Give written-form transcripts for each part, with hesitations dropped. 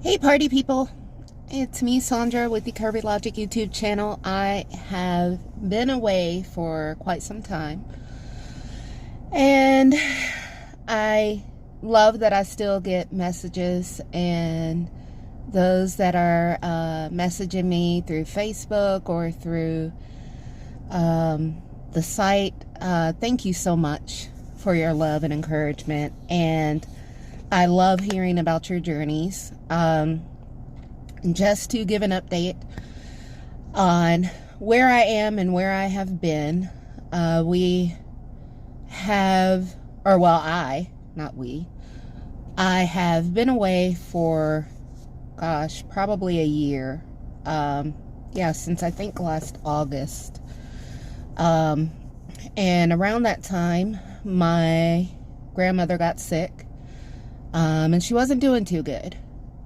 Hey party people, it's me Sandra with the Curvy Logic YouTube channel. I have been away for quite some time and I love that I still get messages, and those that are messaging me through Facebook or through the site, thank you so much for your love and encouragement, and I love hearing about your journeys. Just to give an update on where I am and where I have been, I have been away for, gosh, probably a year. Yeah, since I think last August. And around that time, my grandmother got sick. And she wasn't doing too good.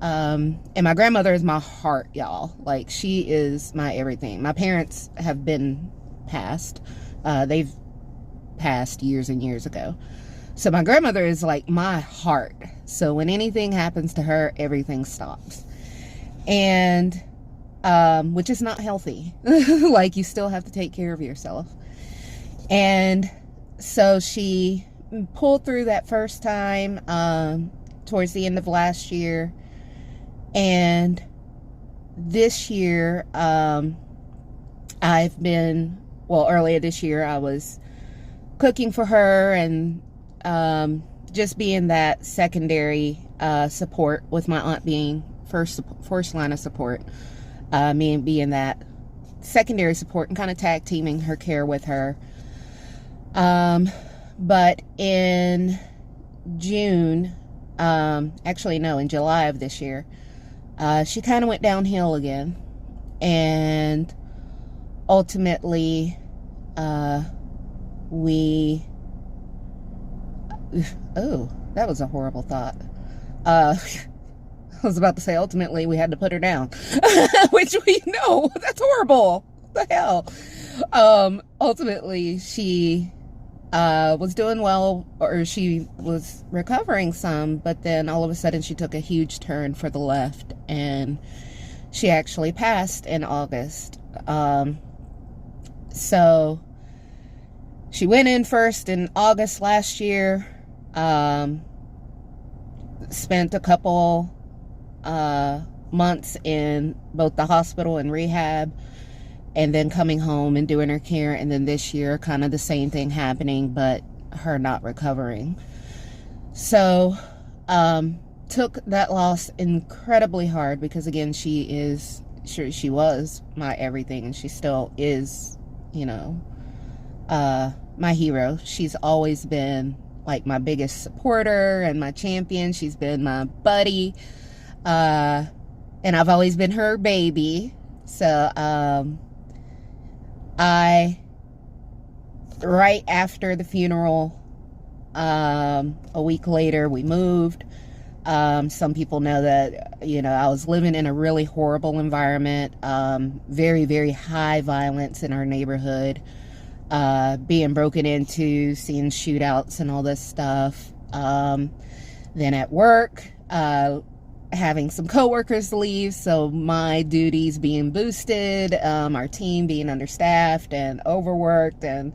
And my grandmother is my heart, y'all. Like, she is my everything. My parents have been passed. They've passed years and years ago. So my grandmother is like my heart. So when anything happens to her, everything stops. And, which is not healthy. Like, you still have to take care of yourself. And so she pulled through that first time, towards the end of last year. And this year, earlier this year, I was cooking for her and just being that secondary support, with my aunt being first line of support, me being that secondary support and kind of tag teaming her care with her. But in June, in July of this year, she kind of went downhill again, and ultimately, that was a horrible thought. I was about to say, ultimately, we had to put her down, which we know, that's horrible. What the hell? Ultimately, she was doing well, or she was recovering some, but then all of a sudden she took a huge turn for the left, and she actually passed in August. So she went in first in August last year, spent a couple months in both the hospital and rehab, and then coming home and doing her care. And then this year, kind of the same thing happening, but her not recovering. So, took that loss incredibly hard, because again, she was my everything, and she still is, my hero. She's always been like my biggest supporter and my champion. She's been my buddy. And I've always been her baby. So, right after the funeral, a week later, we moved. Some people know that, I was living in a really horrible environment, very, very high violence in our neighborhood, being broken into, seeing shootouts and all this stuff. Then at work, having some coworkers leave, so my duties being boosted, our team being understaffed and overworked, and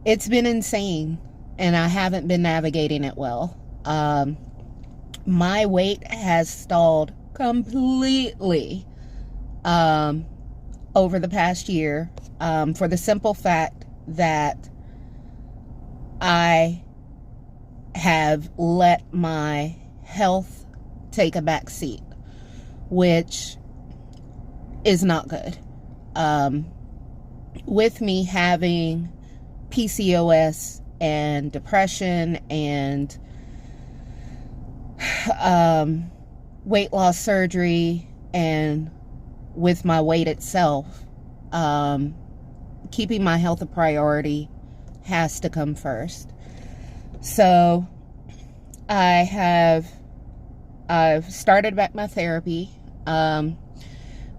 it's been insane, and I haven't been navigating it well. My weight has stalled completely over the past year, for the simple fact that I have let my health take a back seat, which is not good. With me having PCOS and depression and weight loss surgery, and with my weight itself, keeping my health a priority has to come first. So I've started back my therapy,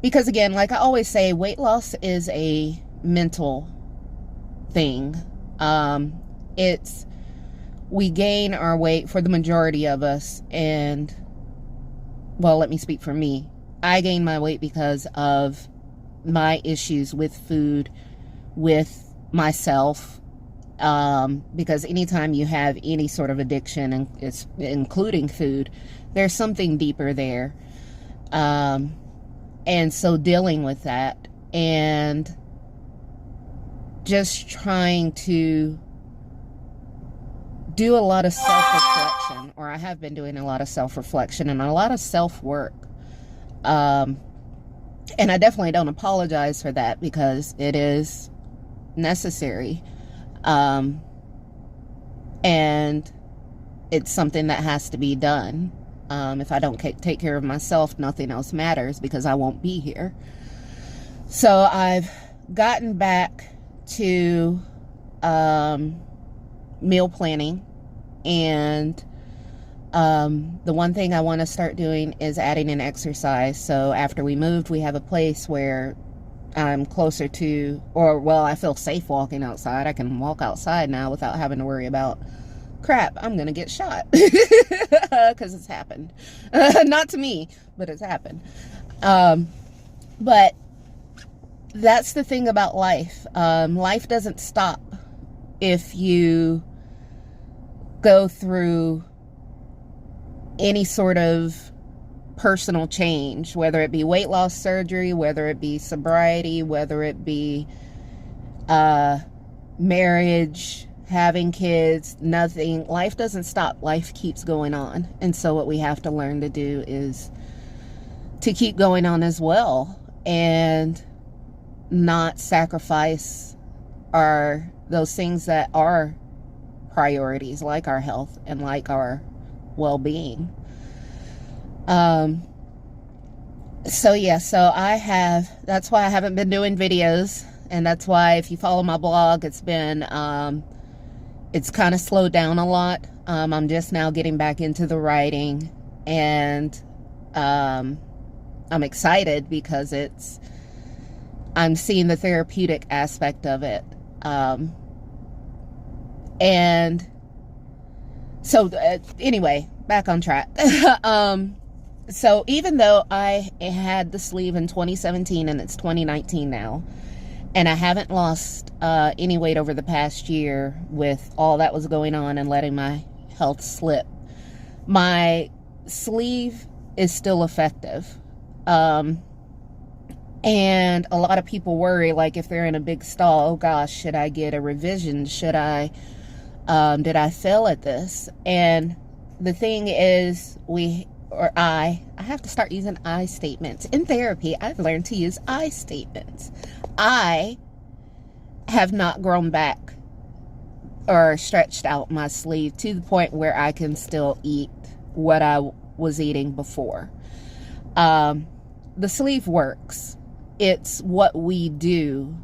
because again, like I always say, weight loss is a mental thing. We gain our weight, for the majority of us, and well, let me speak for me. I gained my weight because of my issues with food, with myself, because anytime you have any sort of addiction, and it's including food, there's something deeper there. And so dealing with that and just trying to do a lot of self-reflection, or I have been doing a lot of self-reflection and a lot of self-work. And I definitely don't apologize for that, because it is necessary. And it's something that has to be done. If I don't take care of myself, nothing else matters, because I won't be here. So I've gotten back to meal planning, and the one thing I want to start doing is adding in exercise. So after we moved, we have a place where I'm closer to, or well, I feel safe walking outside. I can walk outside now without having to worry about, crap, I'm gonna get shot, because it's happened. Not to me, but it's happened. But that's the thing about life. Life doesn't stop if you go through any sort of personal change, whether it be weight loss surgery, whether it be sobriety, whether it be marriage, having kids. Nothing. Life doesn't stop. Life keeps going on. And so what we have to learn to do is to keep going on as well, and not sacrifice those things that are priorities, like our health and like our well-being. So that's why I haven't been doing videos, and that's why if you follow my blog, it's been it's kind of slowed down a lot. I'm just now getting back into the writing, and I'm excited because I'm seeing the therapeutic aspect of it. And so anyway, back on track. So even though I had the sleeve in 2017 and it's 2019 now, and I haven't lost any weight over the past year with all that was going on and letting my health slip, my sleeve is still effective. And a lot of people worry, like if they're in a big stall, oh gosh, should I get a revision? Did I fail at this? And the thing is, I have to start using I statements. In therapy, I've learned to use I statements. I have not grown back or stretched out my sleeve to the point where I can still eat what I was eating before. The sleeve works. It's what we do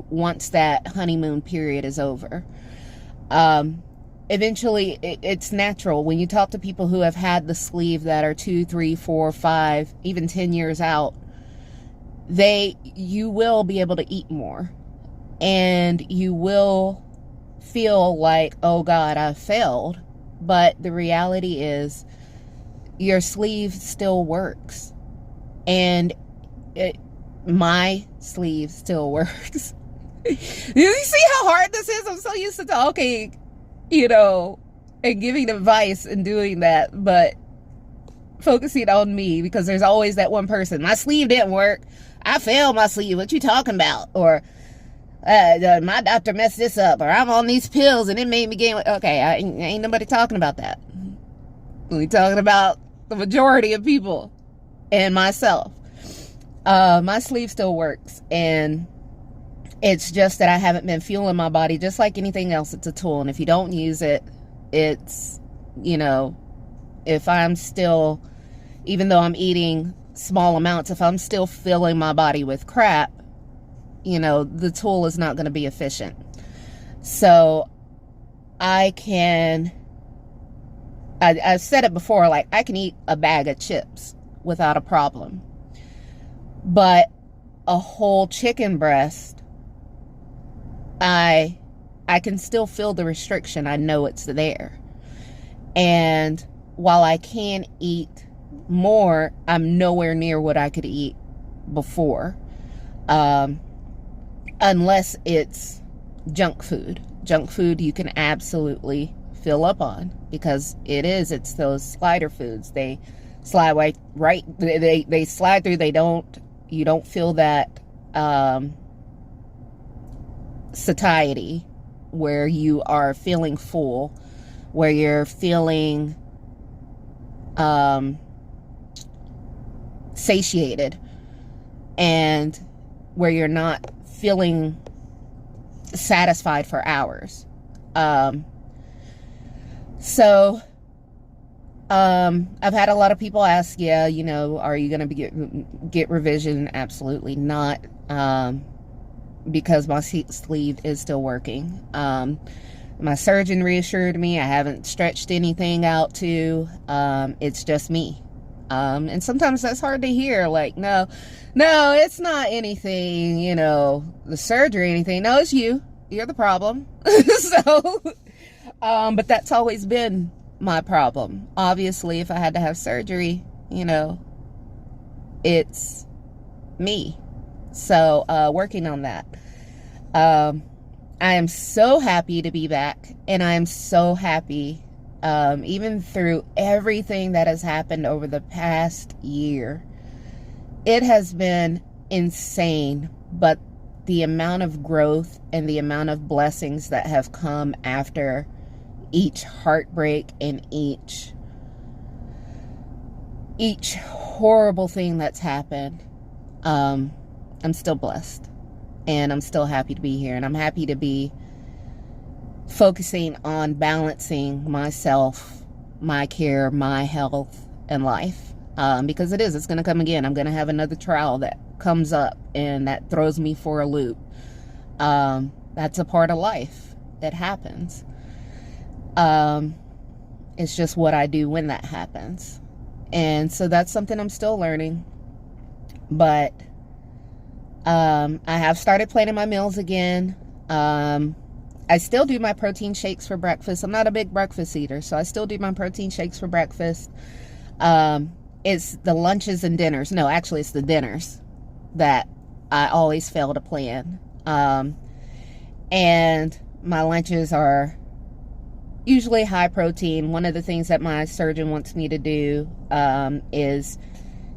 once that honeymoon period is over. Eventually, it's natural. When you talk to people who have had the sleeve that are 2, 3, 4, 5, even 10 years out, you will be able to eat more. And you will feel like, oh God, I failed. But the reality is, your sleeve still works. And my sleeve still works. You see how hard this is? I'm so used to talking, and giving advice and doing that, but focusing on me, because there's always that one person, my sleeve didn't work, I failed my sleeve, what you talking about? Or my doctor messed this up, or I'm on these pills and it made me gain weight. Okay, ain't nobody talking about that. We talking about the majority of people and myself. My sleeve still works, and it's just that I haven't been fueling my body. Just like anything else, it's a tool. And if you don't use it, it's, if I'm still, even though I'm eating small amounts, if I'm still filling my body with crap, the tool is not going to be efficient. So I've said it before, like I can eat a bag of chips without a problem. But a whole chicken breast, I can still feel the restriction. I know it's there. And while I can eat more, I'm nowhere near what I could eat before. Unless it's junk food. Junk food you can absolutely fill up on, because it's those slider foods. They slide right, they slide through. You don't feel that satiety where you are feeling full, where you're feeling satiated, and where you're not feeling satisfied for hours. So I've had a lot of people ask, are you going to get revision? Absolutely not. Because my sleeve is still working. My surgeon reassured me I haven't stretched anything out to. It's just me. And sometimes that's hard to hear. Like, no, it's not anything, the surgery or anything. No, it's you. You're the problem. So, but that's always been my problem. Obviously, if I had to have surgery, it's me. So, working on that. I am so happy to be back, and I am so happy, even through everything that has happened over the past year. It has been insane, but the amount of growth and the amount of blessings that have come after each heartbreak and each horrible thing that's happened, I'm still blessed, and I'm still happy to be here, and I'm happy to be focusing on balancing myself, my care, my health, and life, because it's going to come again. I'm going to have another trial that comes up and that throws me for a loop. That's a part of life. It happens. It's just what I do when that happens. And so that's something I'm still learning. But I have started planning my meals again. I still do my protein shakes for breakfast. I'm not a big breakfast eater, so I still do my protein shakes for breakfast. It's the lunches and dinners. No, actually, it's the dinners that I always fail to plan. And my lunches are usually high protein. One of the things that my surgeon wants me to do is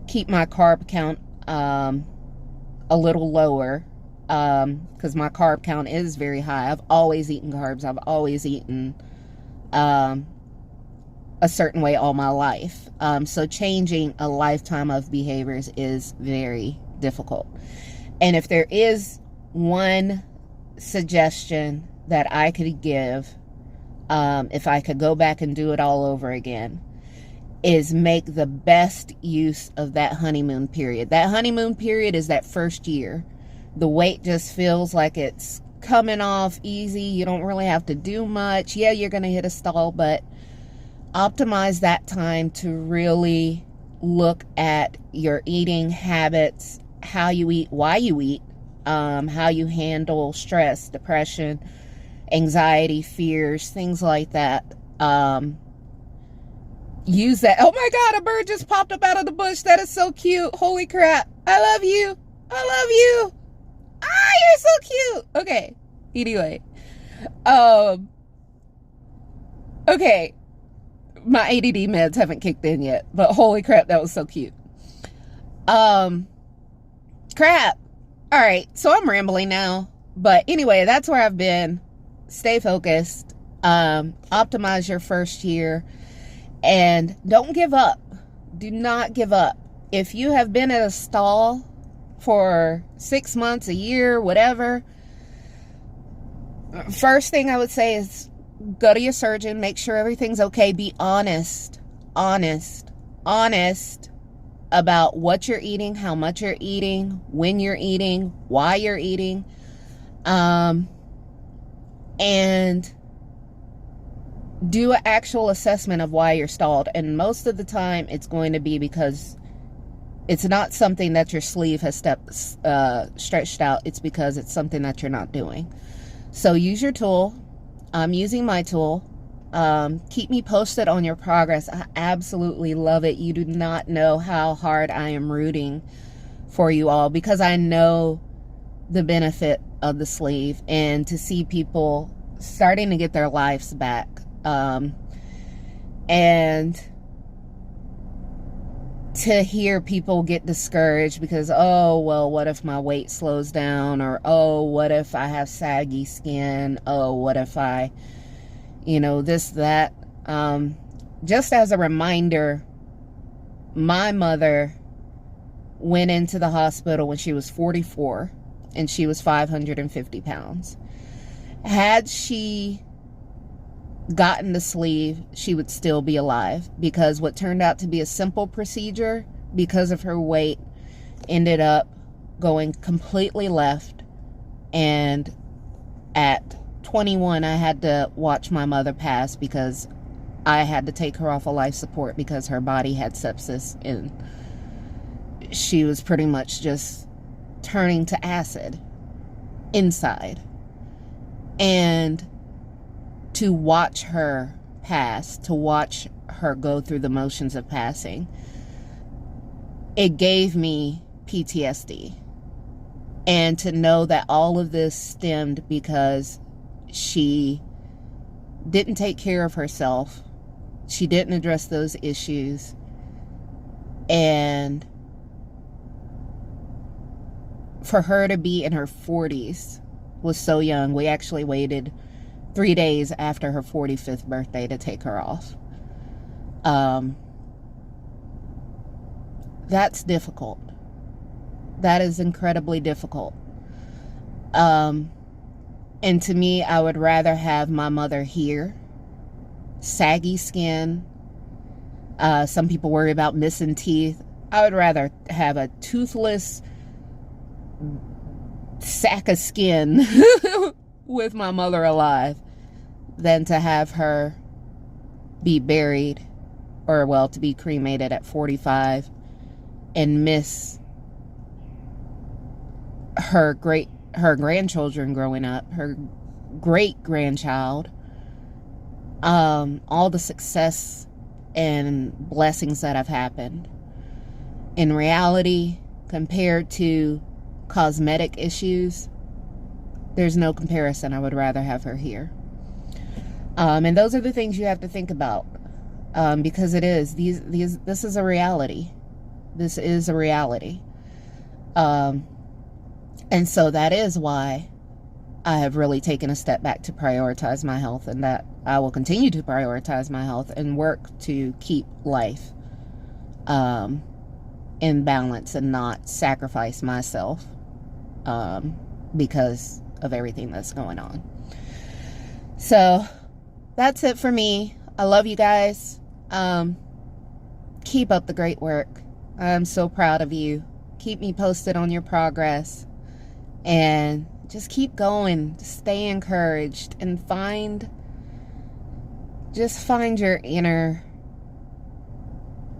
keep my carb count a little lower, because my carb count is very high. I've always eaten carbs. I've always eaten a certain way all my life. So changing a lifetime of behaviors is very difficult. And if there is one suggestion that I could give, if I could go back and do it all over again, is make the best use of that honeymoon period. That honeymoon period is that first year. The weight just feels like it's coming off easy. You don't really have to do much. Yeah, you're going to hit a stall, but optimize that time to really look at your eating habits, how you eat, why you eat, how you handle stress, depression, anxiety, fears, things like that. Use that. Oh my God, a bird just popped up out of the bush. That is so cute. Holy crap. I love you. I love you. Ah, you're so cute. Okay. Anyway. Okay. My ADD meds haven't kicked in yet, but holy crap, that was so cute. Crap. All right. So I'm rambling now, but anyway, that's where I've been. Stay focused. Optimize your first year. And don't give up. Do not give up. If you have been at a stall for 6 months, a year, whatever, first thing I would say is go to your surgeon. Make sure everything's okay. Be honest about what you're eating, how much you're eating, when you're eating, why you're eating. And do an actual assessment of why you're stalled. And most of the time it's going to be because it's not something that your sleeve has stretched out. It's because it's something that you're not doing. So use your tool. I'm using my tool. Keep me posted on your progress. I absolutely love it. You do not know how hard I am rooting for you all, because I know the benefit of the sleeve, and to see people starting to get their lives back. And to hear people get discouraged because, oh, well, what if my weight slows down? Or, oh, what if I have saggy skin? Oh, what if I, this, that. Just as a reminder, my mother went into the hospital when she was 44, and she was 550 pounds. Had she gotten the sleeve, she would still be alive, because what turned out to be a simple procedure, because of her weight, ended up going completely left. And at 21, I had to watch my mother pass, because I had to take her off of life support because her body had sepsis, and she was pretty much just turning to acid inside. And to watch her pass, to watch her go through the motions of passing, it gave me PTSD. And to know that all of this stemmed because she didn't take care of herself, she didn't address those issues, and for her to be in her 40s was so young. We actually waited 3 days after her 45th birthday to take her off. That's difficult. That is incredibly difficult. And to me, I would rather have my mother here, saggy skin. Some people worry about missing teeth. I would rather have a toothless sack of skin with my mother alive than to have her be buried, or, well, to be cremated at 45 and miss her grandchildren growing up, her great grandchild, all the success and blessings that have happened. In reality, compared to cosmetic issues, there's no comparison. I would rather have her here. And those are the things you have to think about, because it is this is a reality. This is a reality. And so that is why I have really taken a step back to prioritize my health, and that I will continue to prioritize my health and work to keep life in balance and not sacrifice myself because of everything that's going on. So that's it for me. I love you guys. Keep up the great work. I'm so proud of you. Keep me posted on your progress, and just keep going. Stay encouraged, and find your inner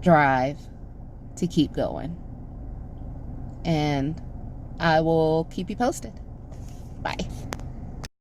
drive to keep going. And I will keep you posted. Bye.